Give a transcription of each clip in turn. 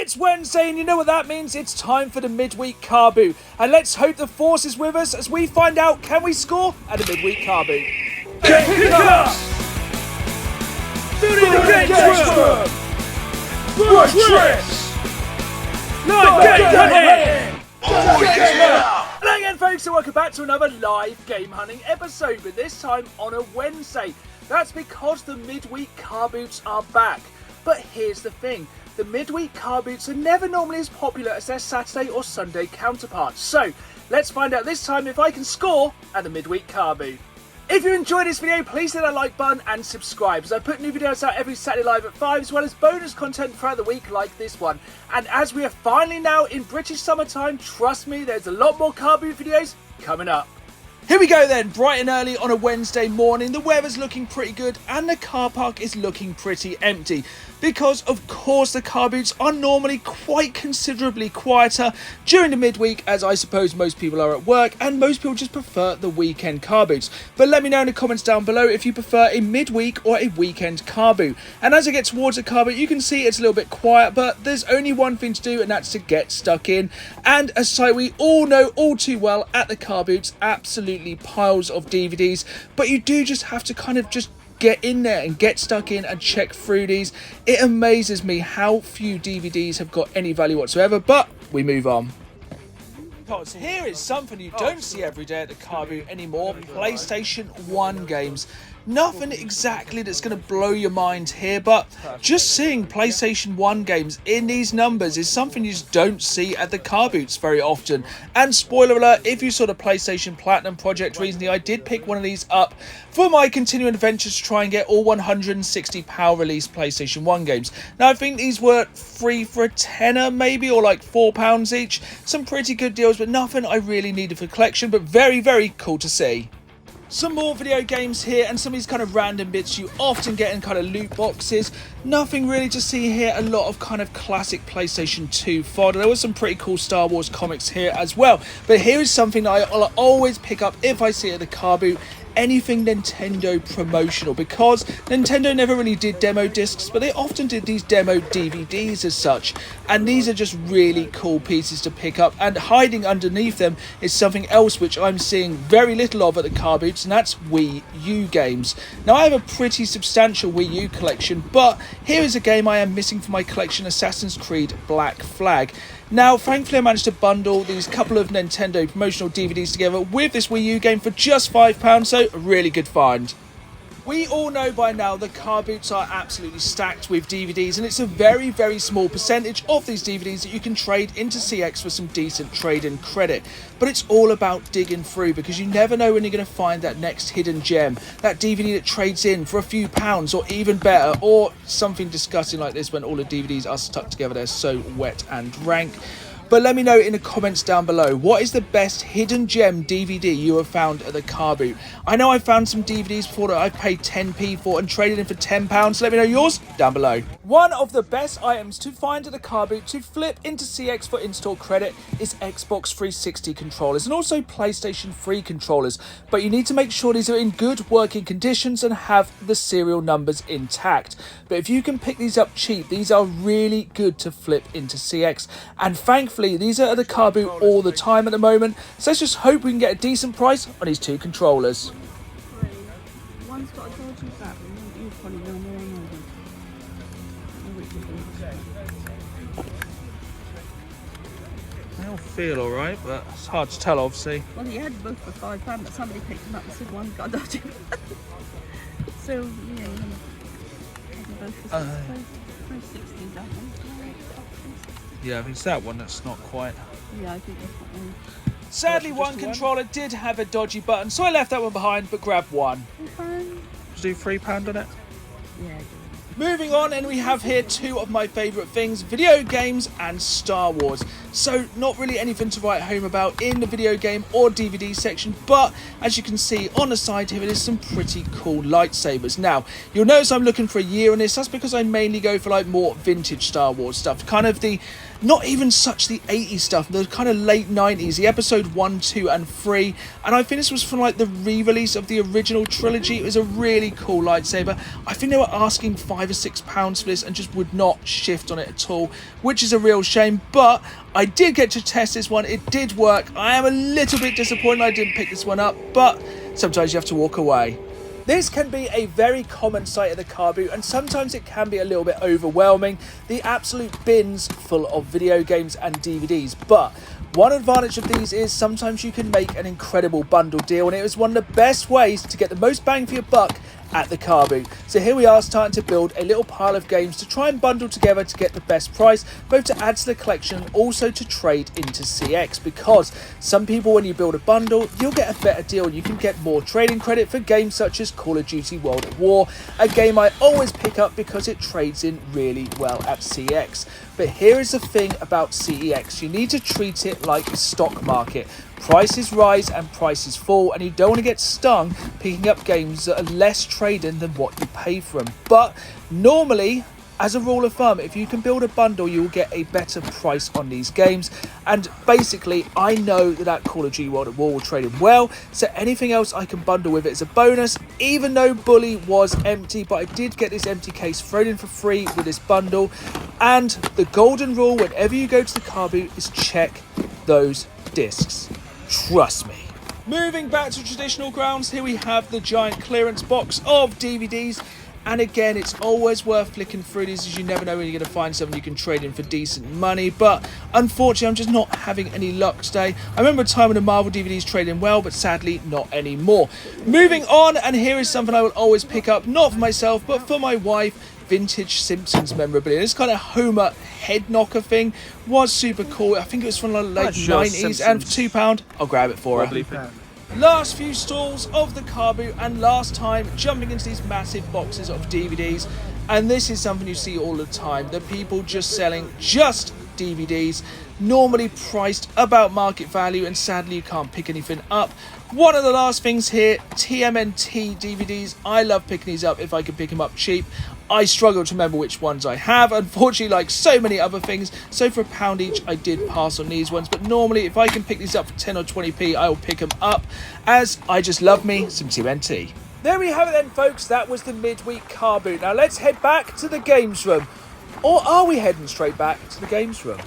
It's Wednesday, and you know what that means? It's time for the Midweek Carboot. And let's hope the force is with us as we find out, can we score at the Midweek Carboot? Get pick up! Building against room! Run tricks! Hello again, folks, and welcome back to another live game hunting episode, but this time on a Wednesday. That's because the Midweek Carboots are back. But here's the thing. The Midweek Carboots are never normally as popular as their Saturday or Sunday counterparts. So, let's find out this time if I can score at the Midweek Carboot. If you enjoyed this video, please hit that like button and subscribe, as I put new videos out every Saturday live at 5, as well as bonus content throughout the week like this one. And as we are finally now in British summertime, trust me, there's a lot more Carboot videos coming up. Here we go then, bright and early on a Wednesday morning. The weather's looking pretty good and the car park is looking pretty empty. Because of course the car boots are normally quite considerably quieter during the midweek, as I suppose most people are at work and most people just prefer the weekend car boots. But let me know in the comments down below if you prefer a midweek or a weekend car boot. And as I get towards the car boot, you can see it's a little bit quiet, but there's only one thing to do, and that's to get stuck in. And as so we all know all too well, at the car boots, absolutely piles of DVDs, but you do just have to kind of just get in there and get stuck in and check through these. It amazes me how few DVDs have got any value whatsoever, but we move on. Because here is something you don't see every day at the car boot anymore: PlayStation 1 games. Nothing exactly that's going to blow your mind here, but just seeing PlayStation 1 games in these numbers is something you just don't see at the car boots very often. And spoiler alert, if you saw the PlayStation Platinum project recently, I did pick one of these up for my continuing adventures to try and get all 160 PAL released PlayStation 1 games. Now I think these were free for a tenner maybe, or like £4 each. Some pretty good deals, but nothing I really needed for collection, but very, very cool to see. Some more video games here, and some of these kind of random bits you often get in kind of loot boxes. Nothing really to see here. A lot of kind of classic PlayStation 2 fodder. There was some pretty cool Star Wars comics here as well. But here is something that I'll always pick up if I see it at the car boot: anything Nintendo promotional, because Nintendo never really did demo discs, but they often did these demo DVDs as such, and these are just really cool pieces to pick up. And hiding underneath them is something else which I'm seeing very little of at the car boots, and that's Wii U games. Now I have a pretty substantial Wii U collection, but here is a game I am missing from my collection: Assassin's Creed Black Flag. Now, thankfully I managed to bundle these couple of Nintendo promotional DVDs together with this Wii U game for just £5, so a really good find. We all know by now the car boots are absolutely stacked with DVDs, and it's a very, very small percentage of these DVDs that you can trade into CX for some decent trade-in credit. But it's all about digging through, because you never know when you're going to find that next hidden gem, that DVD that trades in for a few pounds, or even better, or something disgusting like this when all the DVDs are stuck together. They're so wet and rank. But let me know in the comments down below, what is the best hidden gem DVD you have found at the car boot? I know I found some DVDs before that I've paid 10p for and traded in for £10, so let me know yours down below. One of the best items to find at the car boot to flip into CX for in-store credit is Xbox 360 controllers, and also PlayStation 3 controllers, but you need to make sure these are in good working conditions and have the serial numbers intact. But if you can pick these up cheap, these are really good to flip into CX, and thankfully these are at the car boot all the time at the moment, so let's just hope we can get a decent price on these two controllers. One's got a dodgy back, you probably know more than They all feel alright, but it's hard to tell obviously. Well, he had both for £5, but somebody picked them up and said one's got a dodgy back. So, yeah, you both for 360, that one. Yeah, I think it's that one that's not quite. Yeah, I think that's what one. Sadly, one controller did have a dodgy button, so I left that one behind, but grabbed one. Just do £3 on it? Yeah, Moving on, and we have here two of my favourite things: video games and Star Wars. So not really anything to write home about in the video game or DVD section, but as you can see on the side here, it is some pretty cool lightsabers. Now, you'll notice I'm looking for a year on this. That's because I mainly go for like more vintage Star Wars stuff, kind of the, not even such the 80s stuff, the kind of late 90s, the episode 1, 2 and 3, and I think this was from like the re-release of the original trilogy. It was a really cool lightsaber. I think they were asking £5 £5 or £6 for this and just would not shift on it at all, which is a real shame. But I did get to test this one. It did work. I am a little bit disappointed I didn't pick this one up, but sometimes you have to walk away. This can be a very common sight at the car boot, and sometimes it can be a little bit overwhelming. The absolute bins full of video games and DVDs. But one advantage of these is sometimes you can make an incredible bundle deal, and it was one of the best ways to get the most bang for your buck at the car boot. So here we are starting to build a little pile of games to try and bundle together to get the best price, both to add to the collection and also to trade into CX, because some people, when you build a bundle, you'll get a better deal. You can get more trading credit for games such as Call of Duty World at War, a game I always pick up because it trades in really well at CX. But here is the thing about CEX, you need to treat it like a stock market. Prices rise and prices fall, and you don't want to get stung picking up games that are less trading than what you pay for them. But normally, as a rule of thumb, if you can build a bundle, you will get a better price on these games. And basically, I know that Call of Duty World at War will trade in well, so anything else I can bundle with it is a bonus. Even though Bully was empty, but I did get this empty case thrown in for free with this bundle. And the golden rule whenever you go to the car boot is check those discs. Trust me. Moving back to traditional grounds, here we have the giant clearance box of DVDs. And again, it's always worth flicking through these, as you never know when you're going to find something you can trade in for decent money. But unfortunately, I'm just not having any luck today. I remember a time when the Marvel DVDs traded well, but sadly not anymore. Moving on, and here is something I will always pick up, not for myself, but for my wife. Vintage Simpsons memorabilia. This kind of Homer head knocker thing was super cool. I think it was from the late 90s, and for £2, I'll grab it for her. Last few stalls of the car boot, and last time jumping into these massive boxes of DVDs, and this is something you see all the time, the people just selling just DVDs, normally priced about market value, and sadly you can't pick anything up. One of the last things here, TMNT DVDs. I love picking these up if I can pick them up cheap. I struggle to remember which ones I have, unfortunately, like so many other things. So for £1 each, I did pass on these ones. But normally, if I can pick these up for 10 or 20p, I will pick them up, as I just love me some TMNT. There we have it then, folks. That was the midweek car boot. Now let's head back to the games room. Or are we heading straight back to the games room?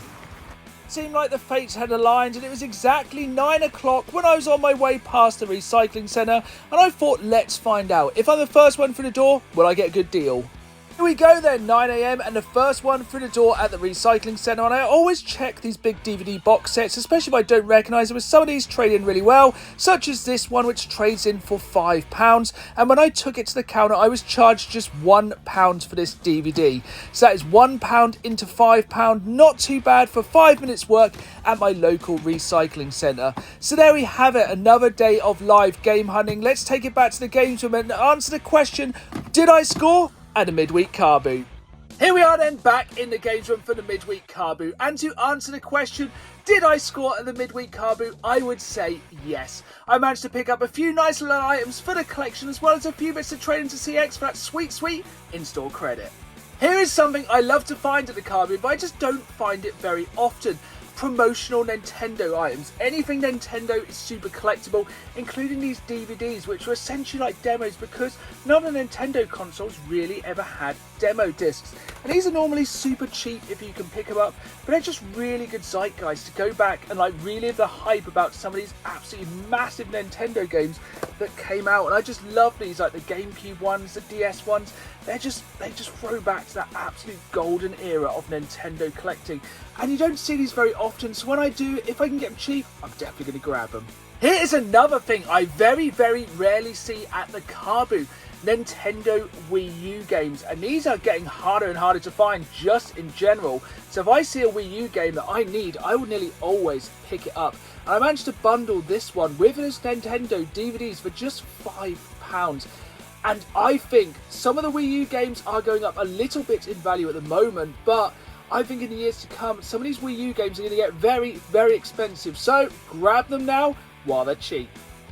Seemed like the fates had aligned, and it was exactly 9 o'clock when I was on my way past the recycling centre, and I thought, let's find out. If I'm the first one through the door, will I get a good deal? Here we go then, 9 AM, and the first one through the door at the recycling centre. And I always check these big DVD box sets, especially if I don't recognise them, as some of these trade in really well, such as this one, which trades in for £5. And when I took it to the counter, I was charged just £1 for this DVD. So that is £1 into £5, not too bad for 5 minutes work at my local recycling centre. So there we have it, another day of live game hunting. Let's take it back to the games room and answer the question, did I score at a midweek car boot? Here we are then, back in the games room for the midweek car boot, and to answer the question, did I score at the midweek car boot, I would say yes. I managed to pick up a few nice little items for the collection, as well as a few bits to trade into CX for that sweet in-store credit. Here is something I love to find at the car boot, but I just don't find it very often. Promotional Nintendo items. Anything Nintendo is super collectible, including these DVDs, which are essentially like demos, because none of the Nintendo consoles really ever had demo discs. And these are normally super cheap if you can pick them up, but they're just really good zeitgeist to go back and like relive the hype about some of these absolutely massive Nintendo games that came out. And I just love these, like the GameCube ones, the DS ones. They just throw back to that absolute golden era of Nintendo collecting. And you don't see these very often, so when I do, if I can get them cheap, I'm definitely going to grab them. Here is another thing I very, very rarely see at the car boot. Nintendo Wii U games, and these are getting harder and harder to find just in general. So if I see a Wii U game that I need, I will nearly always pick it up. And I managed to bundle this one with this Nintendo DVDs for just £5. And I think some of the Wii U games are going up a little bit in value at the moment, but I think in the years to come, some of these Wii U games are going to get very, very expensive. So grab them now while they're cheap.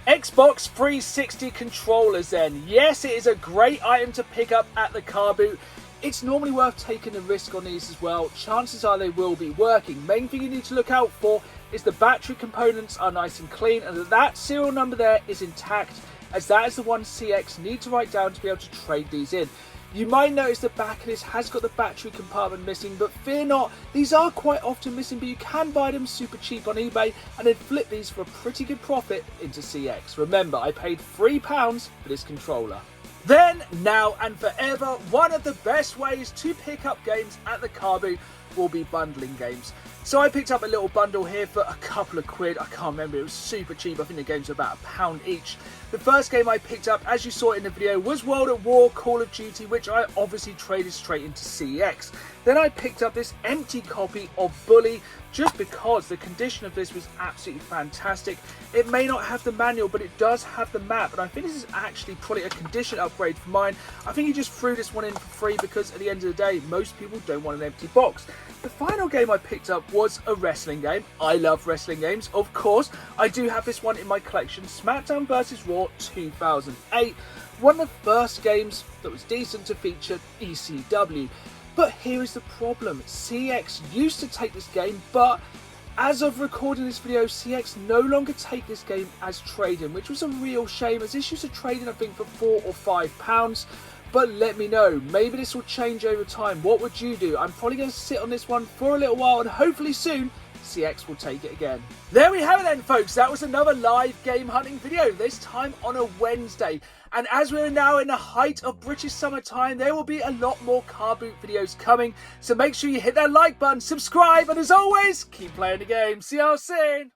Xbox 360 controllers then. Yes, it is a great item to pick up at the car boot. It's normally worth taking a risk on these as well. Chances are they will be working. Main thing you need to look out for is the battery components are nice and clean, and that serial number there is intact, as that is the one CX need to write down to be able to trade these in. You might notice the back of this has got the battery compartment missing, but fear not, these are quite often missing, but you can buy them super cheap on eBay and then flip these for a pretty good profit into CX. Remember, I paid £3 for this controller. Then, now and forever, one of the best ways to pick up games at the car boot will be bundling games. So I picked up a little bundle here for a couple of quid. I can't remember, it was super cheap. I think the games were about £1 each. The first game I picked up, as you saw in the video, was World at War Call of Duty, which I obviously traded straight into CEX. Then I picked up this empty copy of Bully, just because the condition of this was absolutely fantastic. It may not have the manual, but it does have the map, and I think this is actually probably a condition upgrade for mine. I think you just threw this one in for free because at the end of the day, most people don't want an empty box. The final game I picked up was a wrestling game. I love wrestling games, of course. I do have this one in my collection, SmackDown vs. Raw 2008. One of the first games that was decent to feature ECW. But here is the problem. CX used to take this game, but as of recording this video, CX no longer take this game as trading, which was a real shame, as this used to trade, I think, for £4 or £5. But let me know, maybe this will change over time. What would you do? I'm probably going to sit on this one for a little while, and hopefully soon CX will take it again. There we have it then, folks. That was another live game hunting video, this time on a Wednesday. And as we're now in the height of British summertime, there will be a lot more car boot videos coming. So make sure you hit that like button, subscribe, and as always, keep playing the game. See y'all soon.